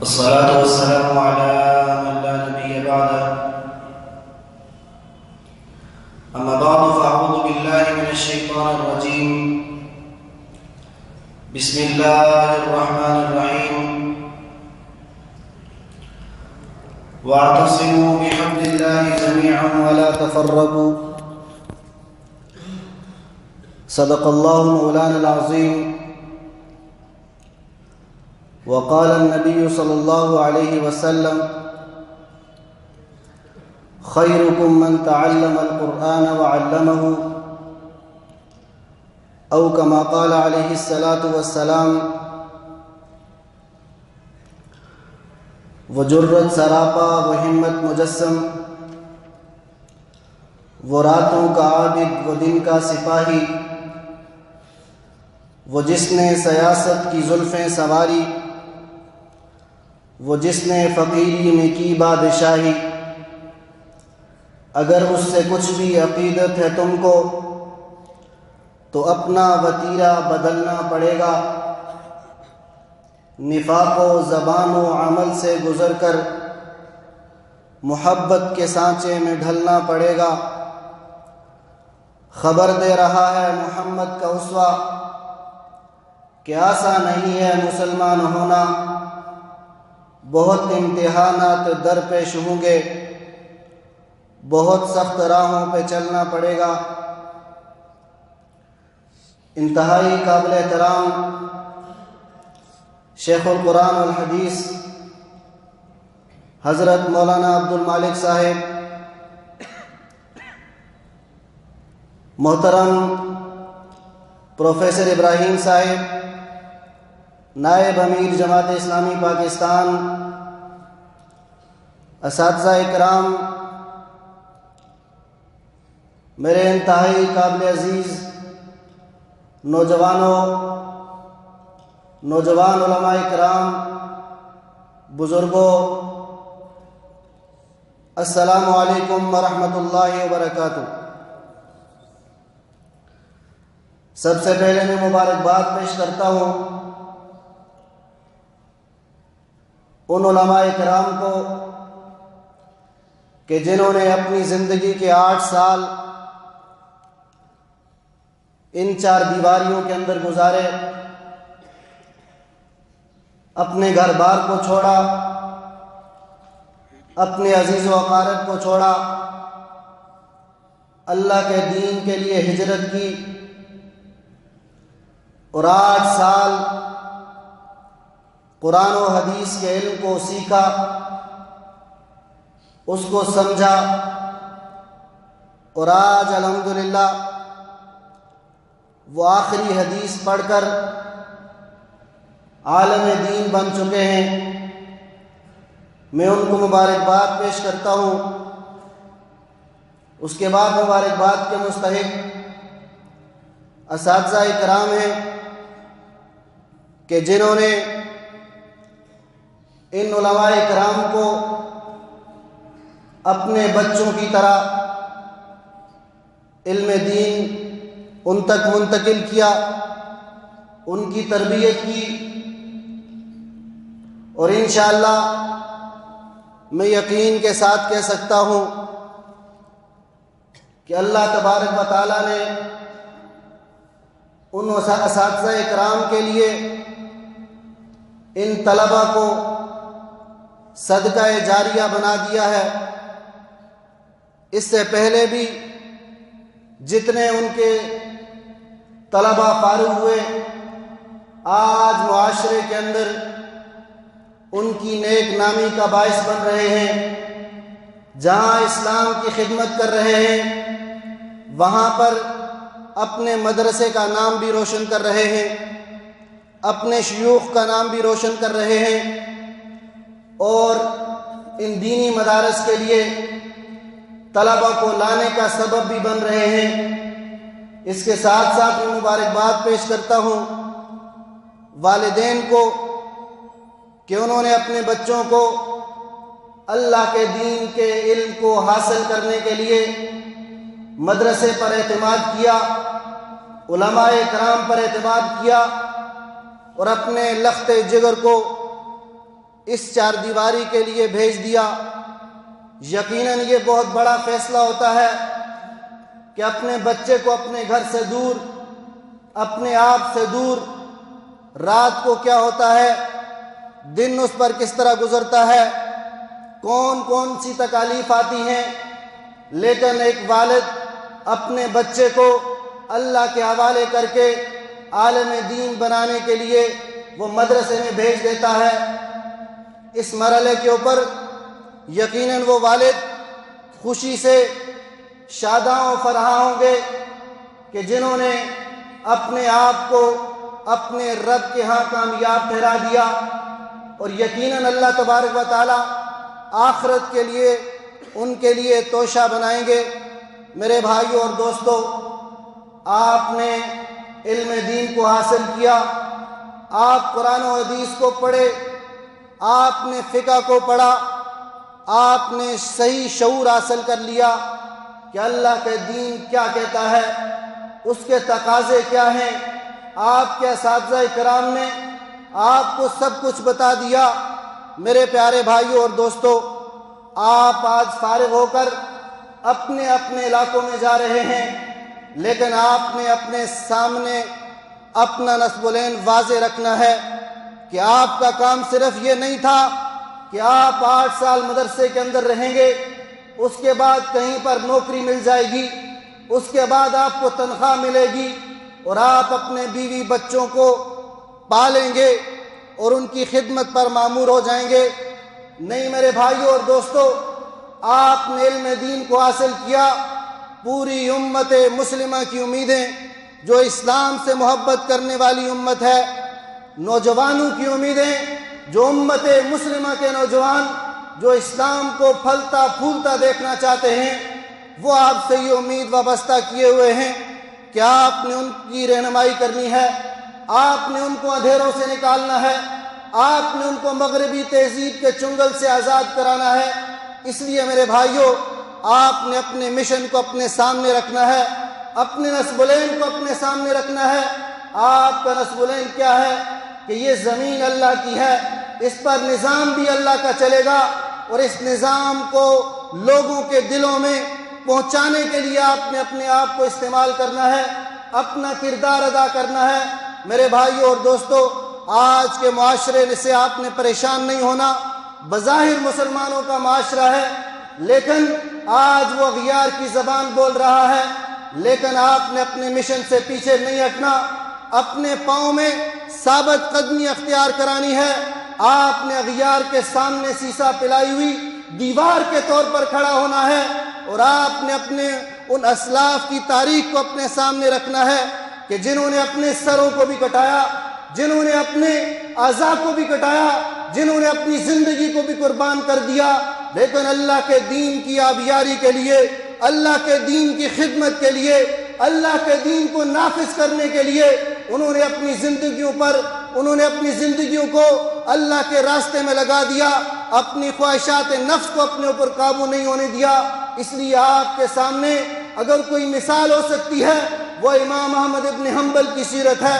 الصلاة والسلام على من لا نبي بعده. أما بعد فأعوذ بالله من الشيطان الرجيم. بسم الله الرحمن الرحيم. واعتصموا بحبل الله جميعا ولا تفرقوا. صدق الله مولانا العظيم. وقال النبي صلى الله عليه وسلم: خيركم من تعلم القرآن وعلمه، أو كما قال عليه الصلاة والسلام. وہ جرت سراپا، وہ ہمت مجسم، وہ راتوں کا عابد، وہ دن کا سپاہی، وہ جس نے سیاست کی زلفیں سواری، وہ جس نے فقیری میں کی بادشاہی. اگر اس سے کچھ بھی عقیدت ہے تم کو تو اپنا وتیرہ بدلنا پڑے گا. نفاق و زبان و عمل سے گزر کر محبت کے سانچے میں ڈھلنا پڑے گا. خبر دے رہا ہے محمد کا اسوہ کہ آسان نہیں ہے مسلمان ہونا. بہت امتحانات درپیش ہوں گے، بہت سخت راہوں پہ چلنا پڑے گا. انتہائی قابل احترام شیخ القرآن والحدیث حضرت مولانا عبد المالک صاحب، محترم پروفیسر ابراہیم صاحب، نائب امیر جماعت اسلامی پاکستان، اساتذہ اکرام، میرے انتہائی قابل عزیز نوجوان علماء اکرام، بزرگوں، السلام علیکم ورحمۃ اللہ وبرکاتہ. سب سے پہلے میں مبارکباد پیش کرتا ہوں ان علماء کرام کو کہ جنہوں نے اپنی زندگی کے 8 سال ان 4 دیواریوں کے اندر گزارے، اپنے گھر بار کو چھوڑا، اپنے عزیز و اقارب کو چھوڑا، اللہ کے دین کے لیے ہجرت کی اور 8 سال قرآن و حدیث کے علم کو سیکھا، اس کو سمجھا، اور آج الحمدللہ وہ آخری حدیث پڑھ کر عالم دین بن چکے ہیں. میں ان کو مبارکباد پیش کرتا ہوں. اس کے بعد مبارکباد کے مستحق اساتذہ اکرام ہیں کہ جنہوں نے ان علماء کرام کو اپنے بچوں کی طرح علم دین ان تک منتقل کیا، ان کی تربیت کی، اور انشاءاللہ میں یقین کے ساتھ کہہ سکتا ہوں کہ اللہ تبارک و تعالیٰ نے ان اساتذہ اکرام کے لیے ان طلبہ کو صدقہ جاریہ بنا دیا ہے. اس سے پہلے بھی جتنے ان کے طلبہ فارغ ہوئے آج معاشرے کے اندر ان کی نیک نامی کا باعث بن رہے ہیں. جہاں اسلام کی خدمت کر رہے ہیں وہاں پر اپنے مدرسے کا نام بھی روشن کر رہے ہیں، اپنے شیوخ کا نام بھی روشن کر رہے ہیں، اور ان دینی مدارس کے لیے طلبہ کو لانے کا سبب بھی بن رہے ہیں. اس کے ساتھ ساتھ میں مبارکباد پیش کرتا ہوں والدین کو کہ انہوں نے اپنے بچوں کو اللہ کے دین کے علم کو حاصل کرنے کے لیے مدرسے پر اعتماد کیا، علماء کرام پر اعتماد کیا، اور اپنے لخت جگر کو اس چار دیواری کے لیے بھیج دیا۔ یقیناً یہ بہت بڑا فیصلہ ہوتا ہے کہ اپنے بچے کو اپنے گھر سے دور، اپنے آپ سے دور، رات کو کیا ہوتا ہے، دن اس پر کس طرح گزرتا ہے، کون کون سی تکالیف آتی ہیں، لیکن ایک والد اپنے بچے کو اللہ کے حوالے کر کے عالم دین بنانے کے لیے وہ مدرسے میں بھیج دیتا ہے۔ اس مرحلے کے اوپر یقیناً وہ والد خوشی سے شاداں و فرحاں ہوں گے کہ جنہوں نے اپنے آپ کو اپنے رب کے ہاں کامیاب ٹھہرا دیا، اور یقیناً اللہ تبارک و تعالی آخرت کے لیے ان کے لیے توشہ بنائیں گے۔ میرے بھائیوں اور دوستو، آپ نے علم دین کو حاصل کیا، آپ قرآن و حدیث کو پڑھے، آپ نے فقہ کو پڑھا، آپ نے صحیح شعور حاصل کر لیا کہ اللہ کے دین کیا کہتا ہے، اس کے تقاضے کیا ہیں۔ آپ کے اساتذہ کرام نے آپ کو سب کچھ بتا دیا۔ میرے پیارے بھائیوں اور دوستو، آپ آج فارغ ہو کر اپنے اپنے علاقوں میں جا رہے ہیں، لیکن آپ نے اپنے سامنے اپنا نصب العین واضح رکھنا ہے کہ آپ کا کام صرف یہ نہیں تھا کہ آپ 8 سال مدرسے کے اندر رہیں گے، اس کے بعد کہیں پر نوکری مل جائے گی، اس کے بعد آپ کو تنخواہ ملے گی اور آپ اپنے بیوی بچوں کو پالیں گے اور ان کی خدمت پر مامور ہو جائیں گے۔ نہیں میرے بھائیوں اور دوستو، آپ نے علم دین کو حاصل کیا، پوری امت مسلمہ کی امیدیں جو اسلام سے محبت کرنے والی امت ہے، نوجوانوں کی امیدیں جو امت مسلمہ کے نوجوان جو اسلام کو پھلتا پھولتا دیکھنا چاہتے ہیں، وہ آپ سے یہ امید وابستہ کیے ہوئے ہیں کہ آپ نے ان کی رہنمائی کرنی ہے، آپ نے ان کو اندھیروں سے نکالنا ہے، آپ نے ان کو مغربی تہذیب کے چنگل سے آزاد کرانا ہے۔ اس لیے میرے بھائیوں، آپ نے اپنے مشن کو اپنے سامنے رکھنا ہے، اپنے نصب العین کو اپنے سامنے رکھنا ہے۔ آپ کا نصب العین کیا ہے کہ یہ زمین اللہ کی ہے، اس پر نظام بھی اللہ کا چلے گا، اور اس نظام کو لوگوں کے دلوں میں پہنچانے کے لیے آپ نے اپنے آپ کو استعمال کرنا ہے، اپنا کردار ادا کرنا ہے۔ میرے بھائیوں اور دوستو، آج کے معاشرے سے آپ نے پریشان نہیں ہونا۔ بظاہر مسلمانوں کا معاشرہ ہے، لیکن آج وہ اغیار کی زبان بول رہا ہے، لیکن آپ نے اپنے مشن سے پیچھے نہیں ہٹنا، اپنے پاؤں میں ثابت قدمی اختیار کرانی ہے۔ آپ نے اغیار کے سامنے سیسا پلائی ہوئی دیوار کے طور پر کھڑا ہونا ہے، اور آپ نے اپنے ان اسلاف کی تاریخ کو اپنے سامنے رکھنا ہے کہ جنہوں نے اپنے سروں کو بھی کٹایا، جنہوں نے اپنے اعضاء کو بھی کٹایا، جنہوں نے اپنی زندگی کو بھی قربان کر دیا، لیکن اللہ کے دین کی آبیاری کے لیے، اللہ کے دین کی خدمت کے لیے، اللہ کے دین کو نافذ کرنے کے لیے انہوں نے اپنی زندگیوں کو اللہ کے راستے میں لگا دیا، اپنی خواہشات نفس کو اپنے اوپر قابو نہیں ہونے دیا۔ اس لیے آپ کے سامنے اگر کوئی مثال ہو سکتی ہے، وہ امام احمد ابن حنبل کی سیرت ہے۔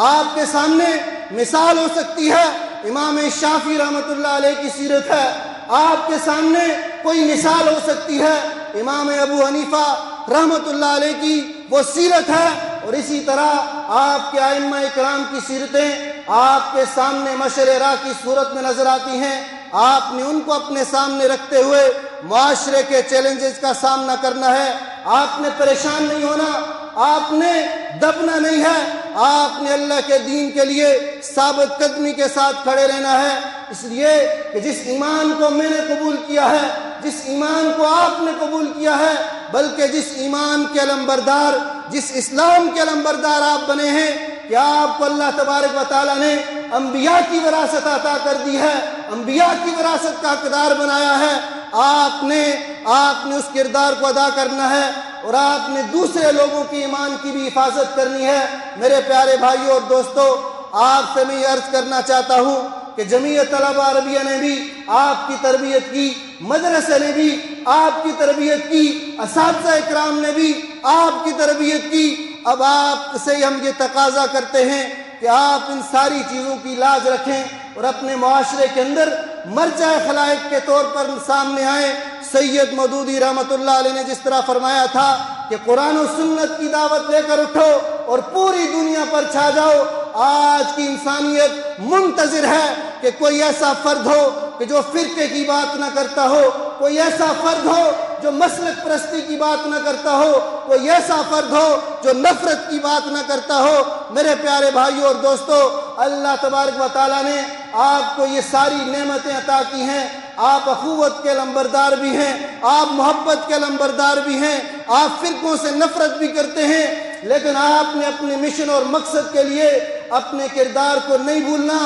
آپ کے سامنے مثال ہو سکتی ہے، امام شافعی رحمۃ اللہ علیہ کی سیرت ہے۔ آپ کے سامنے کوئی مثال ہو سکتی ہے، امام ابو حنیفہ رحمۃ اللہ علیہ کی وہ سیرت ہے، اور اسی طرح آپ کے ائمہ اکرام کی سیرتیں آپ کے سامنے مشر راہ کی صورت میں نظر آتی ہیں۔ آپ نے ان کو اپنے سامنے رکھتے ہوئے معاشرے کے چیلنجز کا سامنا کرنا ہے۔ آپ نے پریشان نہیں ہونا، آپ نے دبنا نہیں ہے، آپ نے اللہ کے دین کے لیے ثابت قدمی کے ساتھ کھڑے رہنا ہے۔ اس لیے کہ جس ایمان کو میں نے قبول کیا ہے، جس ایمان کو آپ نے قبول کیا ہے، بلکہ جس ایمان کے علمبردار، جس اسلام کے علمبردار آپ بنے ہیں کہ آپ کو اللہ تبارک و تعالیٰ نے انبیاء کی وراثت عطا کر دی ہے، انبیاء کی وراثت کا حقدار بنایا ہے، آپ نے اس کردار کو ادا کرنا ہے، اور آپ نے دوسرے لوگوں کی ایمان کی بھی حفاظت کرنی ہے۔ میرے پیارے بھائیوں اور دوستو، آپ سے میں یہ عرض کرنا چاہتا ہوں کہ جمعیت طلبہ عربیہ نے بھی آپ کی تربیت کی، مدرسے نے بھی آپ کی تربیت کی، اساتذہ اکرام نے بھی آپ کی تربیت کی۔ اب آپ سے ہم یہ تقاضا کرتے ہیں کہ آپ ان ساری چیزوں کی لاج رکھیں اور اپنے معاشرے کے اندر مرجع خلائق کے طور پر سامنے آئیں۔ سید مودودی رحمۃ اللہ علیہ نے جس طرح فرمایا تھا کہ قرآن و سنت کی دعوت لے کر اٹھو اور پوری دنیا پر چھا جاؤ، آج کی انسانیت منتظر ہے کہ کوئی ایسا فرد ہو کہ جو فرقے کی بات نہ کرتا ہو، کوئی ایسا فرد ہو جو مسلک پرستی کی بات نہ کرتا ہو، کوئی ایسا فرد ہو جو نفرت کی بات نہ کرتا ہو۔ میرے پیارے بھائیوں اور دوستو، اللہ تبارک و تعالیٰ نے آپ کو یہ ساری نعمتیں عطا کی ہیں۔ آپ اخوت کے لمبردار بھی ہیں، آپ محبت کے لمبردار بھی ہیں، آپ فرقوں سے نفرت بھی کرتے ہیں، لیکن آپ نے اپنے مشن اور مقصد کے لیے اپنے کردار کو نہیں بھولنا۔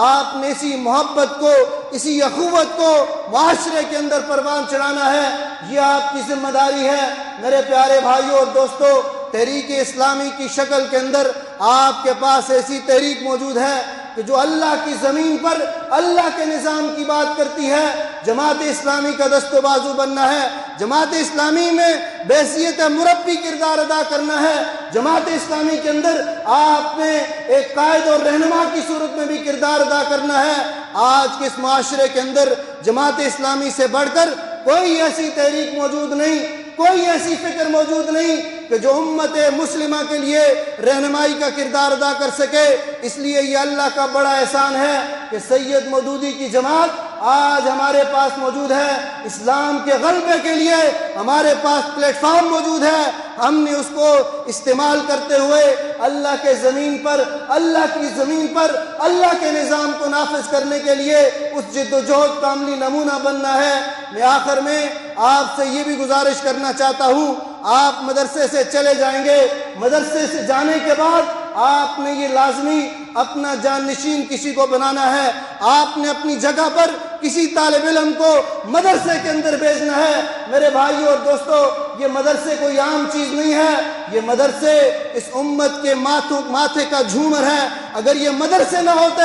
آپ نے اسی محبت کو، اسی اخوت کو معاشرے کے اندر پروان چڑھانا ہے، یہ آپ کی ذمہ داری ہے۔ میرے پیارے بھائیوں اور دوستو، تحریک اسلامی کی شکل کے اندر آپ کے پاس ایسی تحریک موجود ہے کہ جو اللہ کی زمین پر اللہ کے نظام کی بات کرتی ہے۔ جماعت اسلامی کا دست و بازو بننا ہے، جماعت اسلامی میں بحیثیت مربی کردار ادا کرنا ہے، جماعت اسلامی کے اندر آپ نے ایک قائد اور رہنما کی صورت میں بھی کردار ادا کرنا ہے۔ آج کے اس معاشرے کے اندر جماعت اسلامی سے بڑھ کر کوئی ایسی تحریک موجود نہیں، کوئی ایسی فکر موجود نہیں کہ جو امت مسلمہ کے لیے رہنمائی کا کردار ادا کر سکے۔ اس لیے یہ اللہ کا بڑا احسان ہے کہ سید مودودی کی جماعت آج ہمارے پاس موجود ہے۔ اسلام کے غلبے کے لیے ہمارے پاس پلیٹ فارم موجود ہے، ہم نے اس کو استعمال کرتے ہوئے اللہ کے زمین پر، اللہ کی زمین پر اللہ کے نظام کو نافذ کرنے کے لیے اس جد و جہد کا عملی نمونہ بننا ہے۔ میں آخر میں آپ سے یہ بھی گزارش کرنا چاہتا ہوں، آپ مدرسے سے چلے جائیں گے، مدرسے سے جانے کے بعد آپ نے یہ لازمی اپنا جانشین کسی کو بنانا ہے، آپ نے اپنی جگہ پر کسی طالب علم کو مدرسے کے اندر بھیجنا ہے۔ میرے بھائیوں اور دوستو، یہ مدرسے کوئی عام چیز نہیں ہے، یہ مدرسے اس امت کے ماتھے کا جھومر ہے۔ اگر یہ مدرسے نہ ہوتے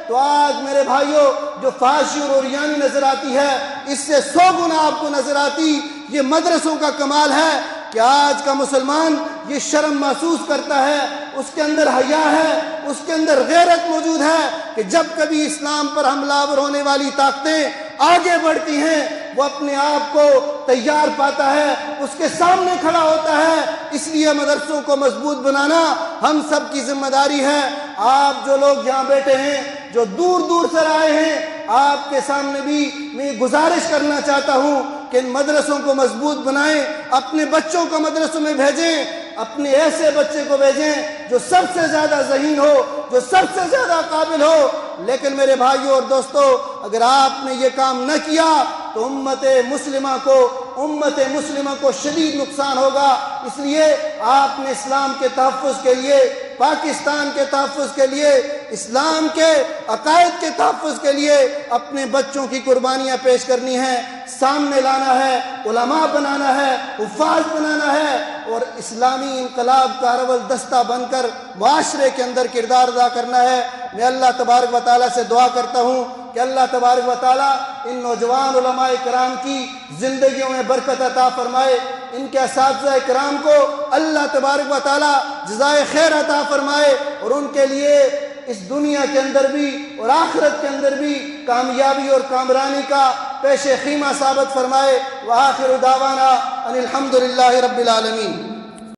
تو آج میرے بھائیوں جو فحاشی اور عریانی نظر آتی ہے، اس سے 100 گنا آپ کو نظر آتی۔ یہ مدرسوں کا کمال ہے کہ آج کا مسلمان یہ شرم محسوس کرتا ہے، اس کے اندر حیا ہے، اس کے اندر غیرت موجود ہے کہ جب کبھی اسلام پر حملہ آور ہونے والی طاقتیں آگے بڑھتی ہیں، وہ اپنے آپ کو تیار پاتا ہے، اس کے سامنے کھڑا ہوتا ہے۔ اس لیے مدرسوں کو مضبوط بنانا ہم سب کی ذمہ داری ہے۔ آپ جو لوگ یہاں بیٹھے ہیں، جو دور دور سے آئے ہیں، آپ کے سامنے بھی میں گزارش کرنا چاہتا ہوں کہ ان مدرسوں کو مضبوط بنائیں، اپنے بچوں کو مدرسوں میں بھیجیں، اپنے ایسے بچے کو بھیجیں جو سب سے زیادہ ذہین ہو، جو سب سے زیادہ قابل ہو۔ لیکن میرے بھائیوں اور دوستو، اگر آپ نے یہ کام نہ کیا تو امت مسلمہ کو شدید نقصان ہوگا۔ اس لیے آپ نے اسلام کے تحفظ کے لیے، پاکستان کے تحفظ کے لیے، اسلام کے عقائد کے تحفظ کے لیے اپنے بچوں کی قربانیاں پیش کرنی ہیں، سامنے لانا ہے، علماء بنانا ہے، حفاظ بنانا ہے، اور اسلامی انقلاب کا اول دستہ بن کر معاشرے کے اندر کردار ادا کرنا ہے۔ میں اللہ تبارک و تعالیٰ سے دعا کرتا ہوں کہ اللہ تبارک و تعالیٰ ان نوجوان علماء کرام کی زندگیوں میں برکت عطا فرمائے، ان کے اساتذہ کرام کو اللہ تبارک و تعالیٰ جزائے خیر عطا فرمائے، اور ان کے لیے اس دنیا کے اندر بھی اور آخرت کے اندر بھی کامیابی اور کامرانی کا پیش خیمہ ثابت فرمائے۔ وآخر دعوانا ان الحمد للہ رب العالمین۔